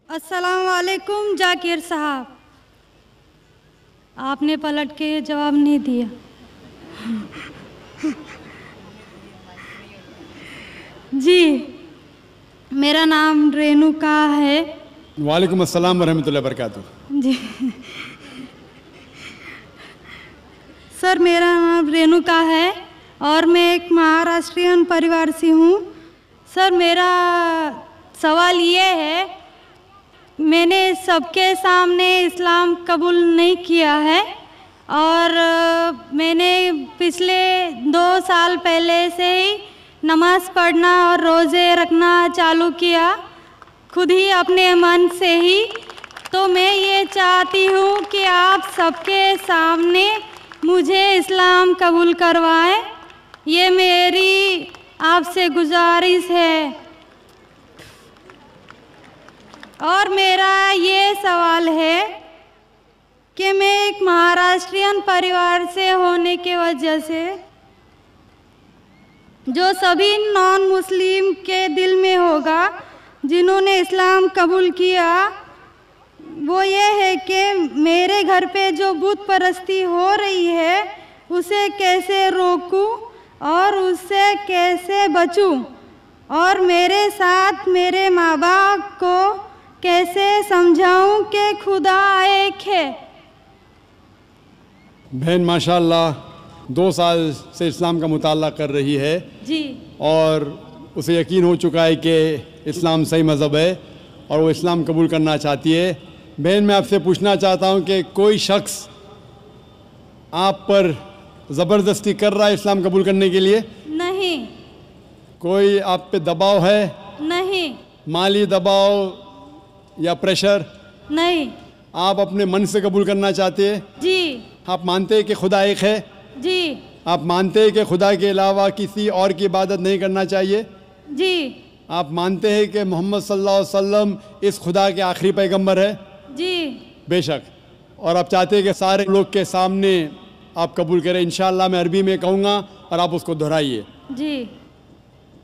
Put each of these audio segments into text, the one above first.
अस्सलाम वालेकुम जाकिर साहब, आपने पलट के जवाब नहीं दिया। जी, मेरा नाम रेणुका है। वालेकुम अस्सलाम वरहमतुल्लाहि वबरकातुह। जी सर, मेरा नाम रेणुका है और मैं एक महाराष्ट्रियन परिवार से हूँ। सर, मेरा सवाल ये है, मैंने सबके सामने इस्लाम कबूल नहीं किया है और मैंने पिछले 2 साल पहले से ही नमाज़ पढ़ना और रोज़े रखना चालू किया, खुद ही अपने मन से ही। तो मैं ये चाहती हूँ कि आप सबके सामने मुझे इस्लाम कबूल करवाएं, ये मेरी आपसे गुजारिश है। और मेरा ये सवाल है कि मैं एक महाराष्ट्रियन परिवार से होने की वजह से जो सभी नॉन मुस्लिम के दिल में होगा जिन्होंने इस्लाम कबूल किया, वो ये है कि मेरे घर पे जो बुत परस्ती हो रही है उसे कैसे रोकूं और उससे कैसे बचूं, और मेरे साथ मेरे माँ बाप को कैसे समझाऊं कि खुदा एक है। बहन माशाअल्लाह 2 साल से इस्लाम का मुताला कर रही है जी, और उसे यकीन हो चुका है कि इस्लाम सही मज़हब है और वो इस्लाम कबूल करना चाहती है। बहन, मैं आपसे पूछना चाहता हूँ कि कोई शख्स आप पर ज़बरदस्ती कर रहा है इस्लाम कबूल करने के लिए? नहीं। कोई आप पे दबाव है? नहीं। माली दबाव या प्रेशर? नहीं। आप अपने मन से कबूल करना चाहते हैं? जी। आप मानते हैं कि खुदा एक है? जी। आप मानते हैं कि खुदा के अलावा किसी और की इबादत नहीं करना चाहिए? जी। आप मानते हैं कि मोहम्मद सल्लल्लाहु अलैहि वसल्लम इस खुदा के आखिरी पैगंबर है? जी। बेशक। और आप चाहते हैं कि सारे लोग के सामने आप कबूल करें? इंशाअल्लाह मैं अरबी में कहूँगा और आप उसको दोहराइए। जी।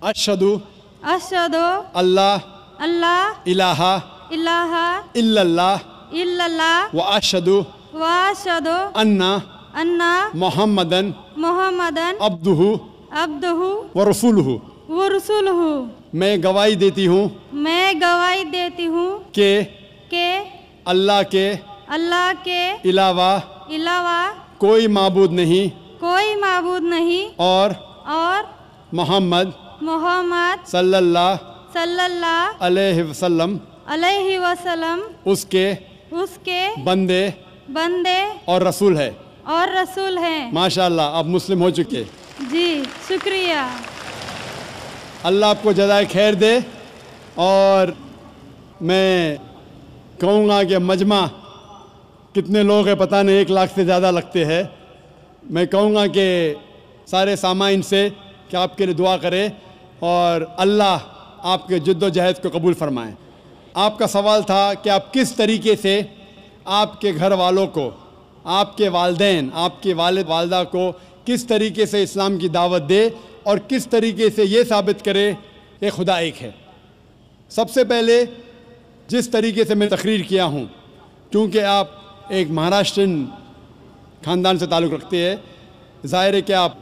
अशहदु अशहदु अल्लाह अल्लाह इलाहा इलाहा इल्लल्लाह इल्लल्लाह व अशहदु व अशहदु अन्ना अन्ना मोहम्मदन मोहम्मदन अब्दुहु अब्दुहु व रसूलुहु। व रसूलुहु। मैं गवाही देती हूँ मैं गवाही देती हूँ कि अल्लाह के अलावा कोई माबूद माबूद नहीं और मोहम्मद सल्लल्लाहु अलैहि वसल्लम उसके बंदे और रसूल है। माशाअल्लाह, आप मुस्लिम हो चुके। जी, शुक्रिया। अल्लाह आपको जज़ाए खैर दे। और मैं कहूँगा कि मजमा कितने लोग हैं पता नहीं, 1 लाख से ज़्यादा लगते हैं। मैं कहूँगा कि सारे सामाइन से कि आपके लिए दुआ करें और अल्लाह आपके जद्दोजहद को कबूल फरमाएं। आपका सवाल था कि आप किस तरीके से आपके घर वालों को, आपके वालिदैन, आपके वालिद वालदा को किस तरीके से इस्लाम की दावत दे और किस तरीके से ये साबित करे कि खुदा एक है। सबसे पहले जिस तरीके से मैं तकरीर किया हूँ, क्योंकि आप एक महाराष्ट्रियन ख़ानदान से ताल्लुक़ रखते हैं, ज़ाहिर है कि आप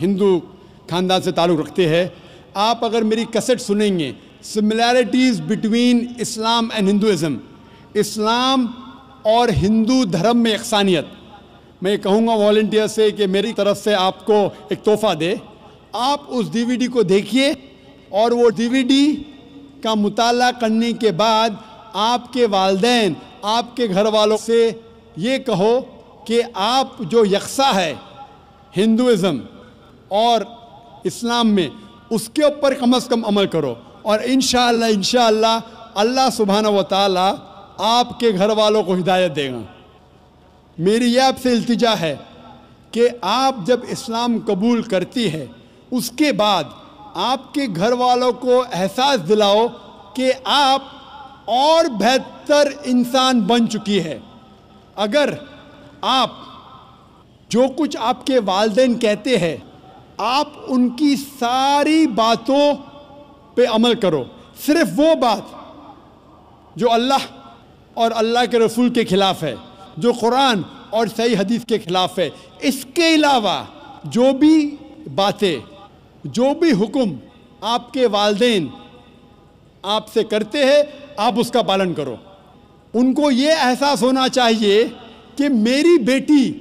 हिंदू ख़ानदान से ताल्लुक़ रखते हैं। आप अगर मेरी कैसेट सुनेंगे, similarities between Islam and Hinduism, इस्लाम और हिंदू धर्म में यकसानियत, मैं कहूँगा वॉलंटियर से कि मेरी तरफ से आपको एक तोहफ़ा दे। आप उस DVD को देखिए और वो DVD का मुताला करने के बाद आपके वालिदैन, आपके घर वालों से ये कहो कि आप जो यकसा है हिंदुइज़म और इस्लाम में, उसके ऊपर कम से कम अमल करो और इंशाअल्लाह अल्लाह सुब्हानहू व तआला आपके घर वालों को हिदायत देगा। मेरी यह आपसे इल्तिजा है कि आप जब इस्लाम कबूल करती है उसके बाद आपके घर वालों को एहसास दिलाओ कि आप और बेहतर इंसान बन चुकी है। अगर आप जो कुछ आपके वालिदैन कहते हैं, आप उनकी सारी बातों पे अमल करो, सिर्फ वो बात جو اللہ اور اللہ کے رسول کے خلاف ہے، جو قرآن اور صحیح حدیث کے خلاف ہے۔ اس کے علاوہ جو بھی باتیں، جو بھی حکم آپ کے والدین آپ سے کرتے ہیں، آپ اس کا پالن کرو۔ ان کو یہ احساس ہونا چاہیے کہ میری بیٹی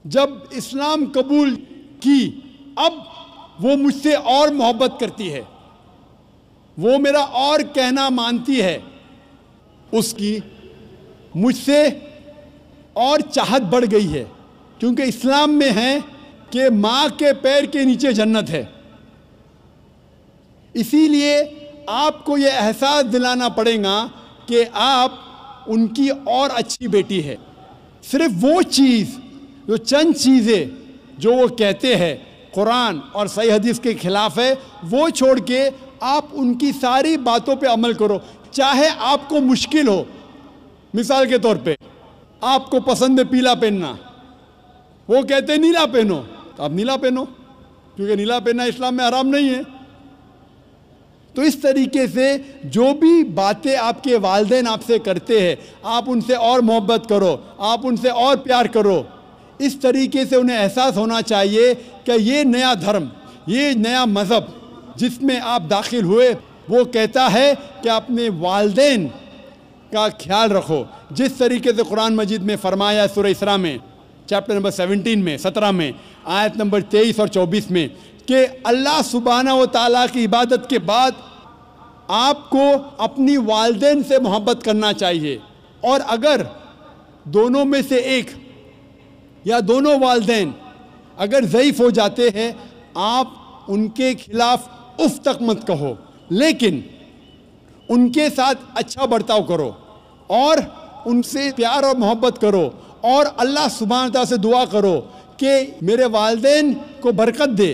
جب اسلام قبول کی، اب وہ مجھ سے اور محبت کرتی ہے، وہ میرا اور کہنا مانتی ہے، اس کی مجھ سے اور چاہت بڑھ گئی ہے، کیونکہ اسلام میں ہے کہ ماں کے پیر کے نیچے جنت ہے۔ اسی لیے آپ کو یہ احساس دلانا پڑے گا کہ آپ ان کی اور اچھی بیٹی ہے۔ صرف وہ چیز، جو چند چیزیں جو وہ کہتے ہیں قرآن اور صحیح حدیث کے خلاف ہے، وہ چھوڑ کے آپ ان کی ساری باتوں پہ عمل کرو، چاہے آپ کو مشکل ہو۔ مثال کے طور پہ آپ کو پسند ہے پیلا پہننا، وہ کہتے ہیں نیلا پہنو، تو آپ نیلا پہنو، کیونکہ نیلا پہننا اسلام میں حرام نہیں ہے۔ تو اس طریقے سے جو بھی باتیں آپ کے والدین آپ سے کرتے ہیں، آپ ان سے اور محبت کرو، آپ ان سے اور پیار کرو۔ اس طریقے سے انہیں احساس ہونا چاہیے کہ یہ نیا دھرم، یہ نیا مذہب جس میں آپ داخل ہوئے، وہ کہتا ہے کہ اپنے والدین کا خیال رکھو، جس طریقے سے قرآن مجید میں فرمایا سورہ اسراء میں چیپٹر نمبر 17 میں آیت نمبر 23 اور 24 میں کہ اللہ سبحانہ و تعالیٰ کی عبادت کے بعد آپ کو اپنی والدین سے محبت کرنا چاہیے، اور اگر دونوں میں سے ایک یا دونوں والدین اگر ضعیف ہو جاتے ہیں، آپ ان کے خلاف اف تک مت کہو، لیکن ان کے ساتھ اچھا برتاؤ کرو اور ان سے پیار اور محبت کرو، اور اللہ سبحانہ تعالیٰ سے دعا کرو کہ میرے والدین کو برکت دے،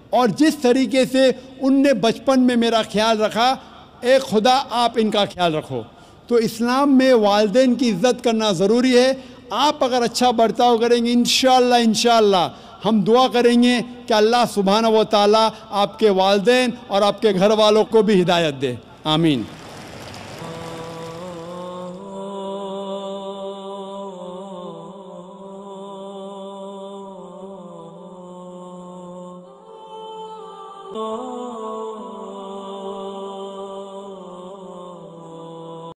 اور جس طریقے سے ان نے بچپن میں میرا خیال رکھا، اے خدا آپ ان کا خیال رکھو۔ تو اسلام میں والدین کی عزت کرنا ضروری ہے۔ آپ اگر اچھا برتاؤ کریں گے، انشاءاللہ ہم دعا کریں گے کہ اللہ سبحانہ و تعالیٰ آپ کے والدین اور آپ کے گھر والوں کو بھی ہدایت دے۔ آمین۔